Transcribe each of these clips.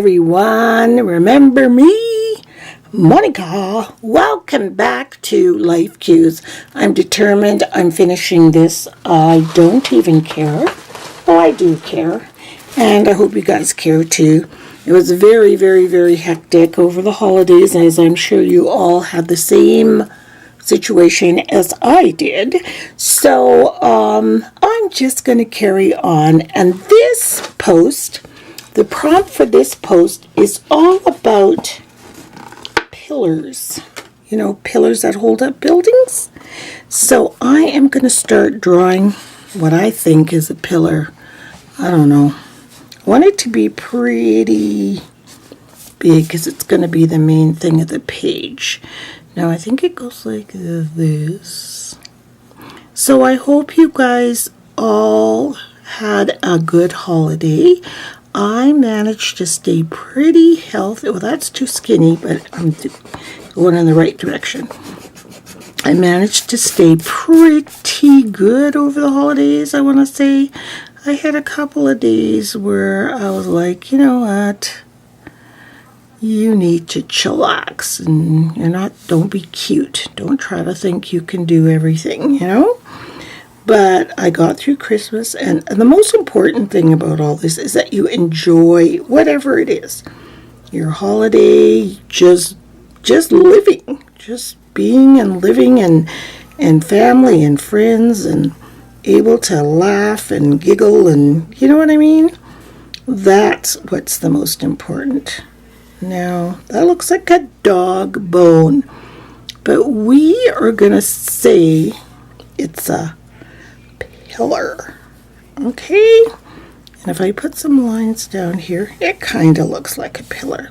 everyone. Remember me? Monica. Welcome back to Life Cues. I'm determined. I'm finishing this. I don't even care. Well, I do care. And I hope you guys care too. It was very, very, very hectic over the holidays, as I'm sure you all had the same situation as I did. So I'm just going to carry on. And this post, the prompt for this post is all about pillars. You know, pillars that hold up buildings. So I am going to start drawing what I think is a pillar. I don't know. I want it to be pretty big because it's going to be the main thing of the page. Now I think it goes like this. So I hope you guys all had a good holiday. I managed to stay pretty healthy. Well, that's too skinny, but I'm going in the right direction. I managed to stay pretty good over the holidays, I want to say. I had a couple of days where I was like, you know what? You need to chillax and don't be cute. Don't try to think you can do everything, you know? But I got through Christmas, and the most important thing about all this is that you enjoy whatever it is. Your holiday, just living, just being and living and family and friends and able to laugh and giggle and, you know what I mean? That's what's the most important. Now, that looks like a dog bone, but we are going to say it's a pillar, okay? And if I put some lines down here, it kind of looks like a pillar.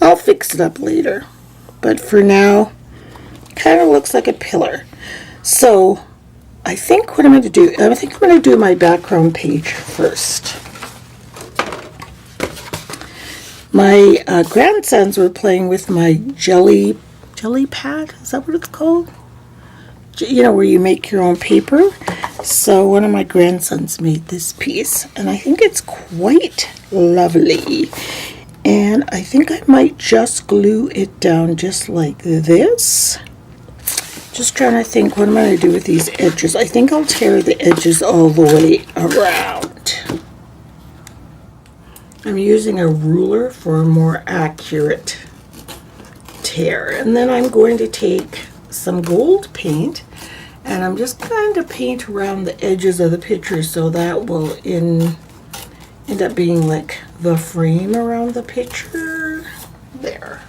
I'll fix it up later, but for now, kind of looks like a pillar. So, I think what I'm going to do, I think I'm going to do my background page first. My grandsons were playing with my jelly pad. Is that what it's called? You know, where you make your own paper. So one of my grandsons made this piece, and I think it's quite lovely. And I think I might just glue it down just like this. Just trying to think what I'm going to do with these edges. I think I'll tear the edges all the way around. I'm using a ruler for a more accurate tear. And then I'm going to take some gold paint and I'm just going to paint around the edges of the picture so that will end up being like the frame around the picture. There.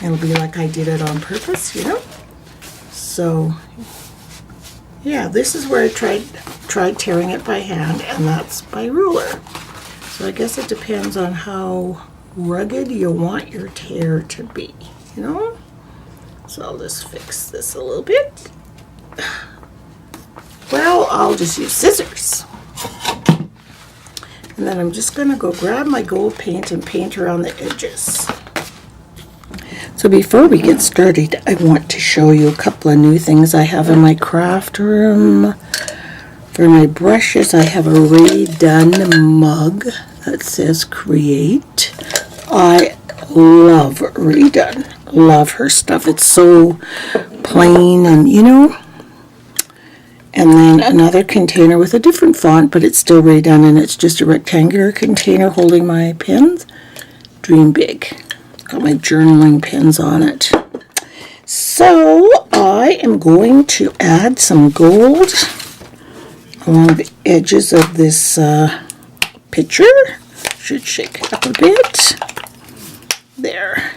It'll be like I did it on purpose, you know? So, yeah, this is where I tried tearing it by hand, and that's by ruler. So I guess it depends on how rugged you want your tear to be, you know? So I'll just fix this a little bit. Well, I'll just use scissors. And then I'm just going to go grab my gold paint and paint around the edges. So before we get started, I want to show you a couple of new things I have in my craft room. For my brushes, I have a Rae Dunn mug that says Create. I love Rae Dunn. Love her stuff. It's so plain and, you know. And then another container with a different font, but it's still Rae Dunn, and it's just a rectangular container holding my pens. Dream Big. Got my journaling pens on it. So I am going to add some gold along the edges of this picture. Should shake it up a bit. There.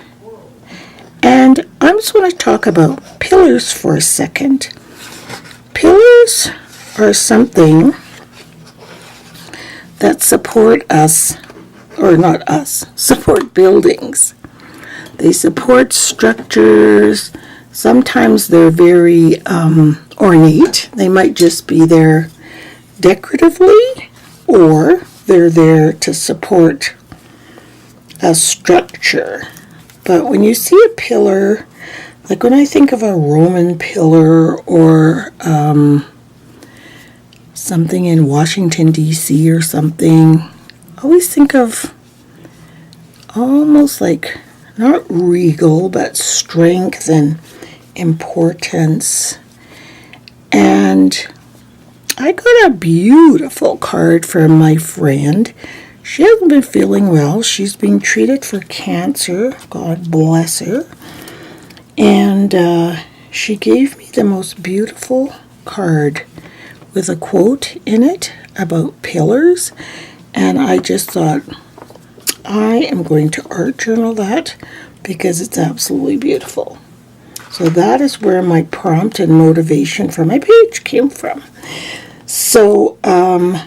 And I'm just going to talk about pillars for a second. Pillars are something that support us, or not us, support buildings. They support structures. Sometimes they're very ornate. They might just be there decoratively, or they're there to support a structure. But when you see a pillar, like when I think of a Roman pillar or something in Washington, D.C. or something, I always think of almost like, not regal, but strength and importance. And I got a beautiful card from my friend. She hasn't been feeling well. She's being treated for cancer. God bless her. And she gave me the most beautiful card with a quote in it about pillars. And I just thought, I am going to art journal that because it's absolutely beautiful. So that is where my prompt and motivation for my page came from. So I'm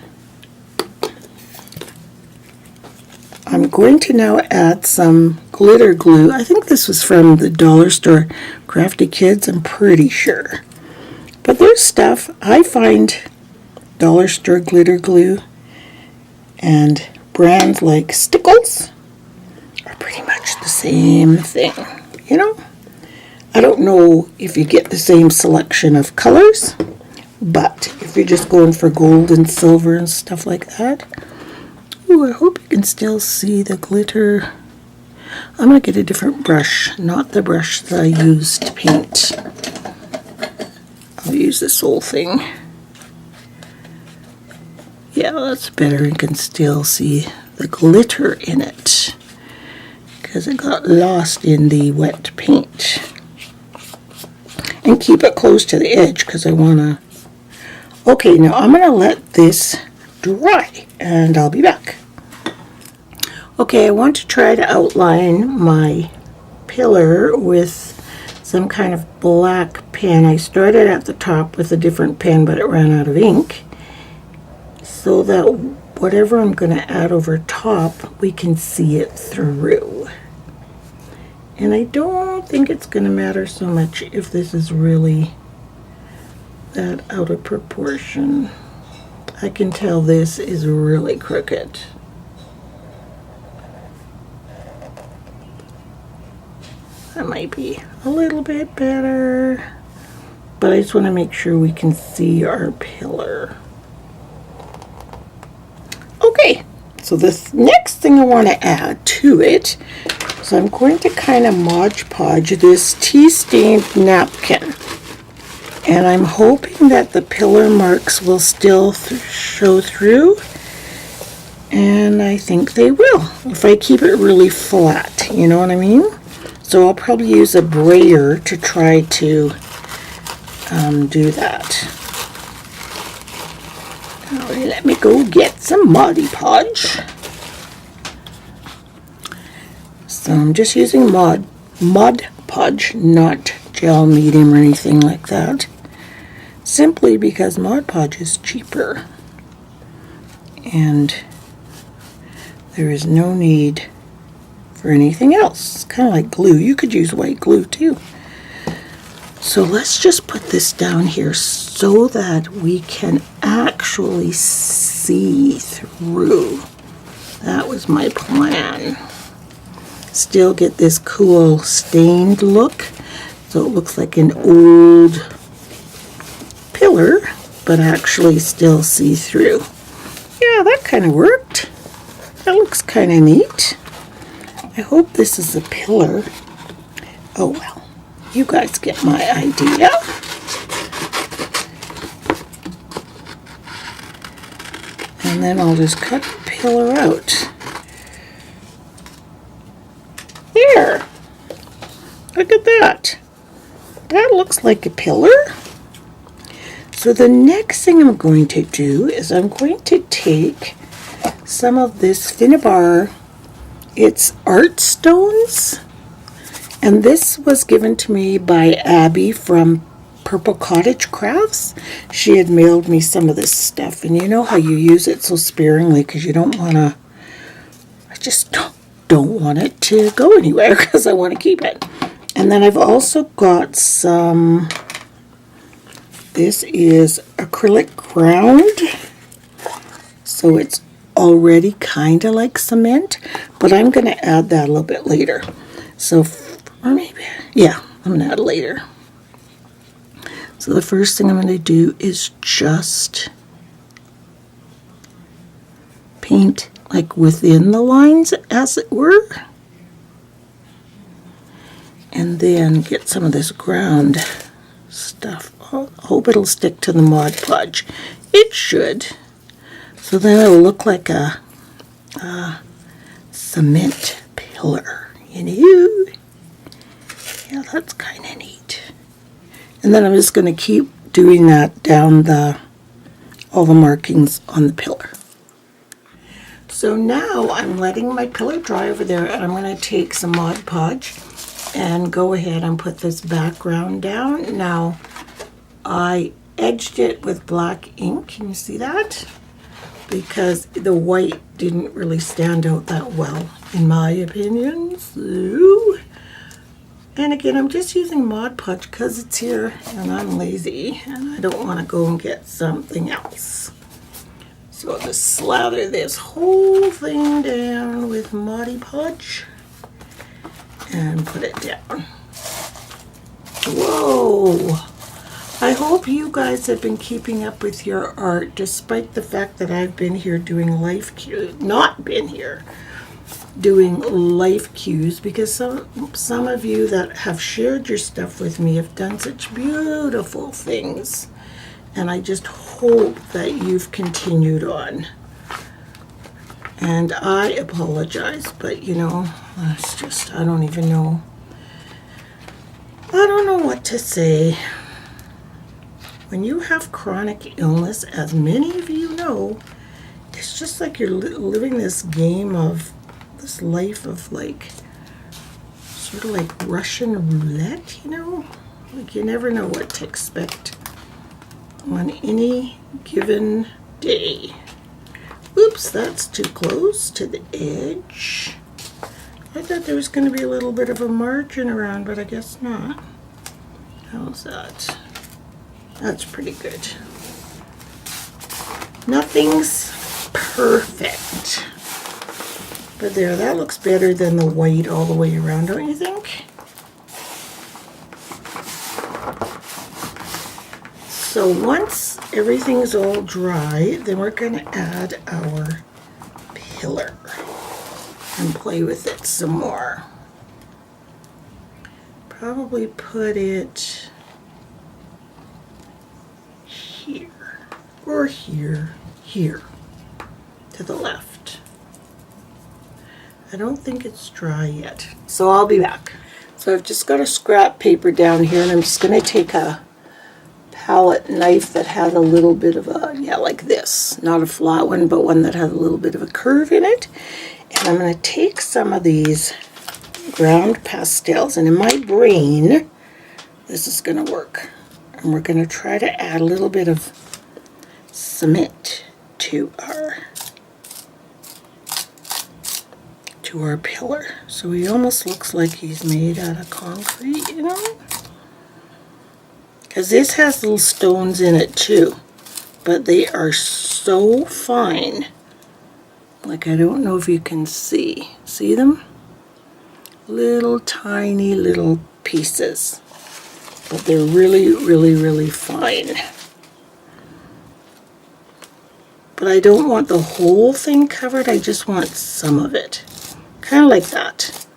going to now add some glitter glue. I think this was from the dollar store, Crafty Kids, I'm pretty sure. But there's stuff, I find dollar store glitter glue and brands like Stickles are pretty much the same thing, you know? I don't know if you get the same selection of colors, but if you're just going for gold and silver and stuff like that. Ooh, I hope you can still see the glitter. I'm going to get a different brush, not the brush that I used to paint. I'll use this whole thing. Yeah, that's better. You can still see the glitter in it because it got lost in the wet paint. And keep it close to the edge because I want to... Okay, now I'm going to let this dry and I'll be back. Okay, I want to try to outline my pillar with some kind of black pen. I started at the top with a different pen, but it ran out of ink. So that whatever I'm going to add over top, we can see it through. And I don't think it's going to matter so much if this is really that out of proportion. I can tell this is really crooked. That might be a little bit better, but I just want to make sure we can see our pillar. Okay, so this next thing I want to add to it, so I'm going to kind of Mod Podge this tea-stained napkin. And I'm hoping that the pillar marks will still show through. And I think they will, if I keep it really flat, you know what I mean? So I'll probably use a brayer to try to do that. Alright, let me go get some Mod Podge. So I'm just using Mod Podge, not gel medium or anything like that. Simply because Mod Podge is cheaper. And there is no need for anything else. It's kind of like glue. You could use white glue too. So let's just put this down here so that we can actually see through. That was my plan. Still get this cool stained look, so it looks like an old pillar, but actually still see through. Yeah, that kind of worked. That looks kind of neat. I hope this is a pillar. Oh well, you guys get my idea. And then I'll just cut the pillar out. There! Look at that. That looks like a pillar. So the next thing I'm going to do is I'm going to take some of this Finnabar. It's art stones. And this was given to me by Abby from Purple Cottage Crafts. She had mailed me some of this stuff. And you know how you use it so sparingly because you don't want to... I just don't want it to go anywhere because I want to keep it. And then I've also got some... This is acrylic ground. So it's already kind of like cement. But I'm going to add that a little bit later. So... Or maybe, yeah, I'm going to add it later. So the first thing I'm going to do is just paint like within the lines, as it were. then get some of this ground stuff. I hope it'll stick to the Mod Podge. It should. So then it'll look like a cement pillar, you know? Yeah, that's kind of neat. And then I'm just going to keep doing that down all the markings on the pillar. So now I'm letting my pillar dry over there, and I'm going to take some Mod Podge and go ahead and put this background down. Now, I edged it with black ink. Can you see that? Because the white didn't really stand out that well, in my opinion. So, and again, I'm just using Mod Podge because it's here and I'm lazy and I don't want to go and get something else. So I'll just slather this whole thing down with Mod Podge and put it down. Whoa! I hope you guys have been keeping up with your art despite the fact that I've been here doing not been here doing life cues, because some of you that have shared your stuff with me have done such beautiful things, and I just hope that you've continued on. And I apologize, but you know, it's just, I don't even know. I don't know what to say. When you have chronic illness, as many of you know, it's just like you're living this game of, this life of like, sort of like Russian roulette, you know? Like you never know what to expect on any given day. Oops, that's too close to the edge. I thought there was going to be a little bit of a margin around, but I guess not. How's that? That's pretty good. Nothing's perfect. But there, that looks better than the white all the way around, don't you think? So once everything's all dry, then we're going to add our pillar and play with it some more. Probably put it here, or here, to the left. I don't think it's dry yet, so I'll be back. So I've just got a scrap paper down here, and I'm just going to take a palette knife that has a little bit of a, yeah, like this. Not a flat one, but one that has a little bit of a curve in it. And I'm going to take some of these ground pastels, and in my brain, this is going to work. And we're going to try to add a little bit of cement to our pillar. So he almost looks like he's made out of concrete, you know? Because this has little stones in it too, but they are so fine. Like, I don't know if you can see. See them? Little tiny little pieces. But they're really, really, really fine. But I don't want the whole thing covered, I just want some of it. Kind of like that.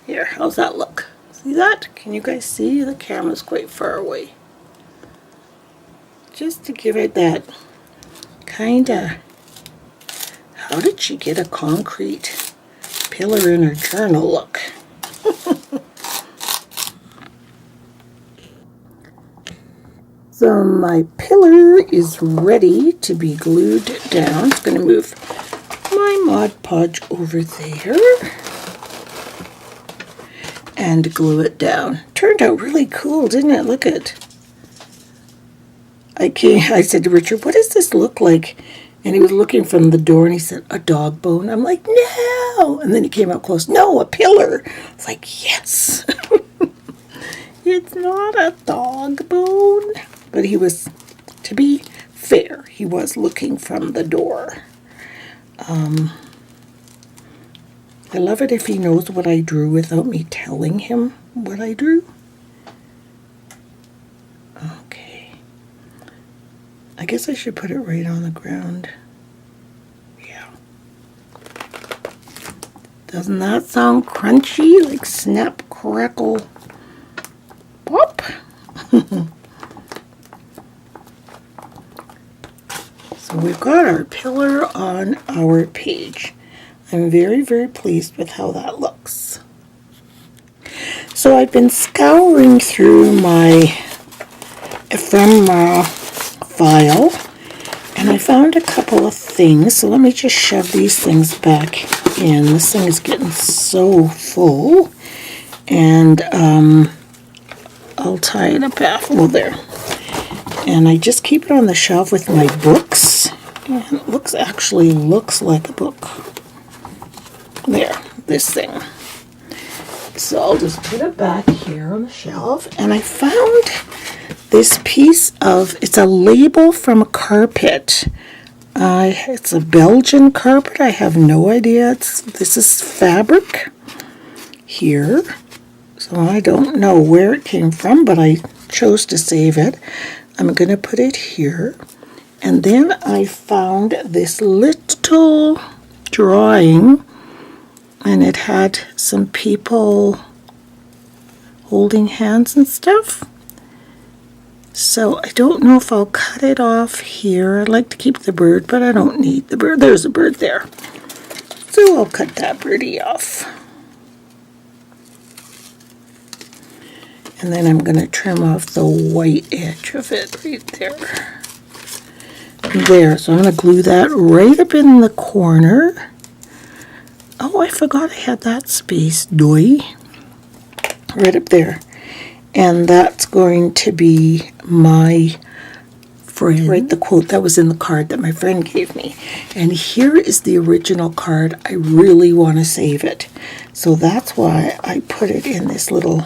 Here, how's that look? See that? Can you guys see? The camera's quite far away. Just to give it that kind of, how did she get a concrete pillar in her journal look? So my pillar is ready to be glued down. I'm going to move my Mod Podge over there and glue it down. Turned out really cool, didn't it? Look at. I said to Richard, what does this look like? And he was looking from the door and he said, a dog bone. I'm like, no. And then he came up close. No, a pillar. I was like, yes. It's not a dog bone. But he was, to be fair, he was looking from the door. I love it if he knows what I drew without me telling him what I drew. Okay. I guess I should put it right on the ground. Yeah. Doesn't that sound crunchy? Like snap, crackle, pop? So we've got our pillar on our page. I'm very, very pleased with how that looks. So I've been scouring through my ephemera file, and I found a couple of things. So let me just shove these things back in. This thing is getting so full, and I'll tie it up after. Well, there. And I just keep it on the shelf with my books. And it actually looks like a book. There, this thing. So I'll just put it back here on the shelf. And I found this piece of, it's a label from a carpet. It's a Belgian carpet. I have no idea. This is fabric here. So I don't know where it came from, but I chose to save it. I'm going to put it here. And then I found this little drawing, and it had some people holding hands and stuff. So I don't know if I'll cut it off here. I'd like to keep the bird, but I don't need the bird. There's a bird there. So I'll cut that birdie off. And then I'm going to trim off the white edge of it right there. There, so I'm going to glue that right up in the corner. Oh, I forgot I had that space, doy. Right up there. And that's going to be my friend. Right, the quote that was in the card that my friend gave me. And here is the original card. I really want to save it. So that's why I put it in this little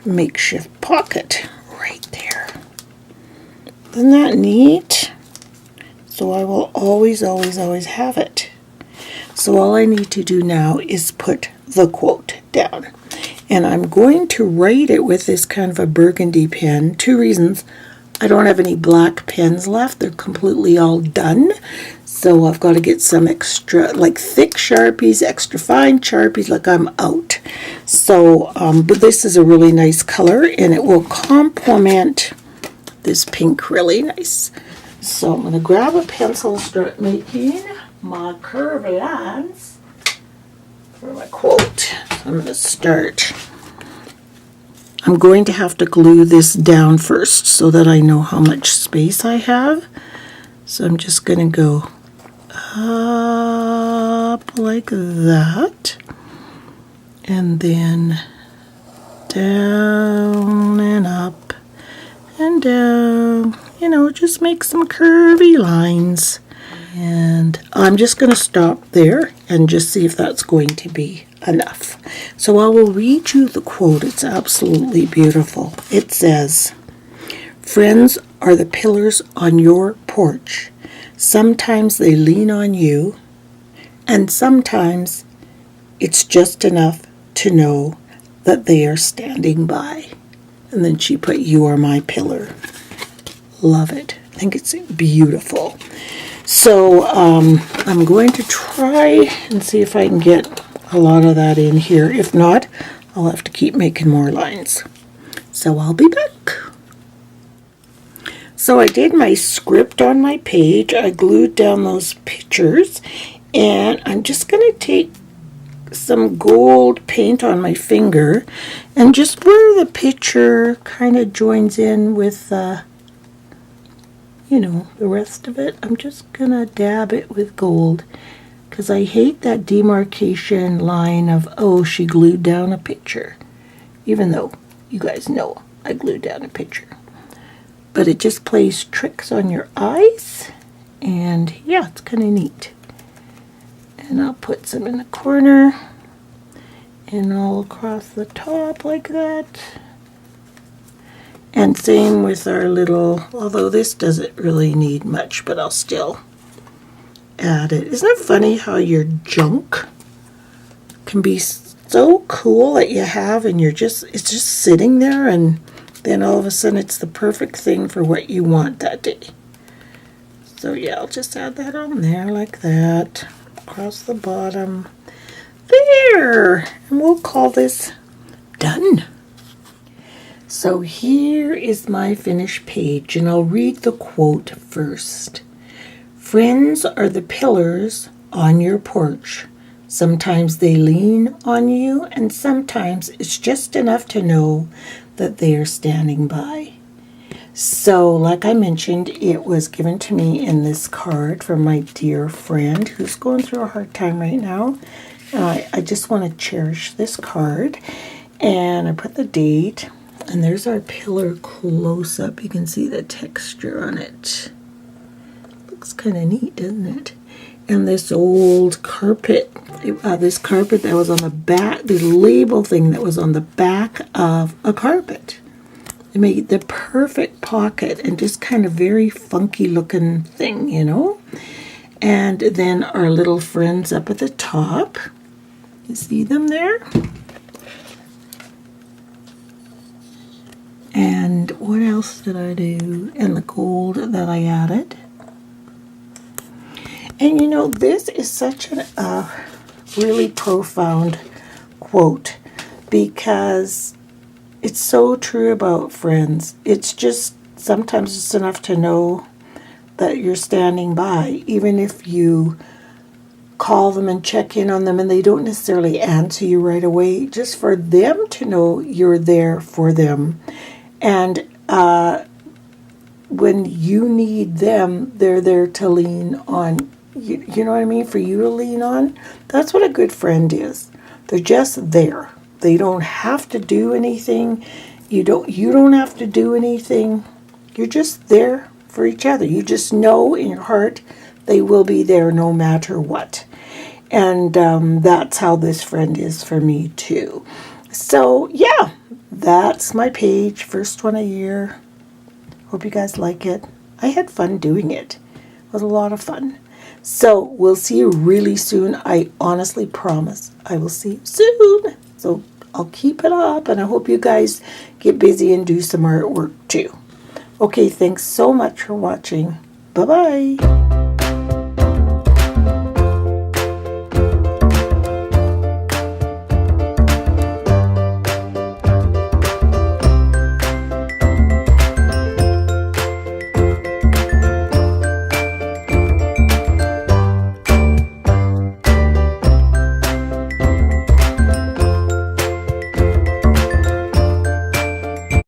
makeshift pocket right there. Isn't that neat? So I will always, always, always have it. So all I need to do now is put the quote down. And I'm going to write it with this kind of a burgundy pen. 2 reasons. I don't have any black pens left. They're completely all done. So I've got to get some extra, like thick Sharpies, extra fine Sharpies, like I'm out. So, but this is a really nice color, and it will complement this pink really nice. So I'm going to grab a pencil, start making my curved lines for my quote. So I'm going to start. I'm going to have to glue this down first so that I know how much space I have. So I'm just going to go up like that, and then down and up and down. You know, just make some curvy lines. And I'm just going to stop there and just see if that's going to be enough. So I will read you the quote. It's absolutely beautiful. It says, "Friends are the pillars on your porch. Sometimes they lean on you, and sometimes it's just enough to know that they are standing by." And then she put, "You are my pillar." Love it. I think it's beautiful. So I'm going to try and see if I can get a lot of that in here. If not, I'll have to keep making more lines. So I'll be back. So I did my script on my page. I glued down those pictures, and I'm just going to take some gold paint on my finger, and just where the picture kind of joins in with you know, the rest of it, I'm just gonna dab it with gold, because I hate that demarcation line of, oh, she glued down a picture, even though you guys know I glued down a picture. But it just plays tricks on your eyes, and yeah, it's kind of neat. And I'll put some in the corner and all across the top like that. And same with our little, although this doesn't really need much, but I'll still add it. Isn't it funny how your junk can be so cool that you have, and it's just sitting there, and then all of a sudden it's the perfect thing for what you want that day. So yeah, I'll just add that on there like that, across the bottom. There. And we'll call this done. So here is my finished page, and I'll read the quote first. Friends are the pillars on your porch. Sometimes they lean on you, and sometimes it's just enough to know that they are standing by. So, like I mentioned, it was given to me in this card from my dear friend who's going through a hard time right now. I just want to cherish this card. And I put the date, and there's our pillar close up. You can see the texture on it. Looks kind of neat, doesn't it? And this old carpet, this carpet that was on the back, the label thing that was on the back of a carpet. It made the perfect pocket and just kind of very funky looking thing, you know. And then our little friends up at the top. You see them there? And what else did I do? And the gold that I added. And you know, this is such a really profound quote because it's so true about friends. It's just sometimes it's enough to know that you're standing by, even if you call them and check in on them and they don't necessarily answer you right away, just for them to know you're there for them. And when you need them, they're there to lean on. You know what I mean? For you to lean on. That's what a good friend is. They're just there. They don't have to do anything. You don't have to do anything. You're just there for each other. You just know in your heart they will be there no matter what. And that's how this friend is for me too. So yeah, that's my page. First one a year. Hope you guys like it. I had fun doing it. It was a lot of fun. So we'll see you really soon. I honestly promise I will see you soon. So I'll keep it up, and I hope you guys get busy and do some artwork too. Okay, thanks so much for watching. Bye-bye.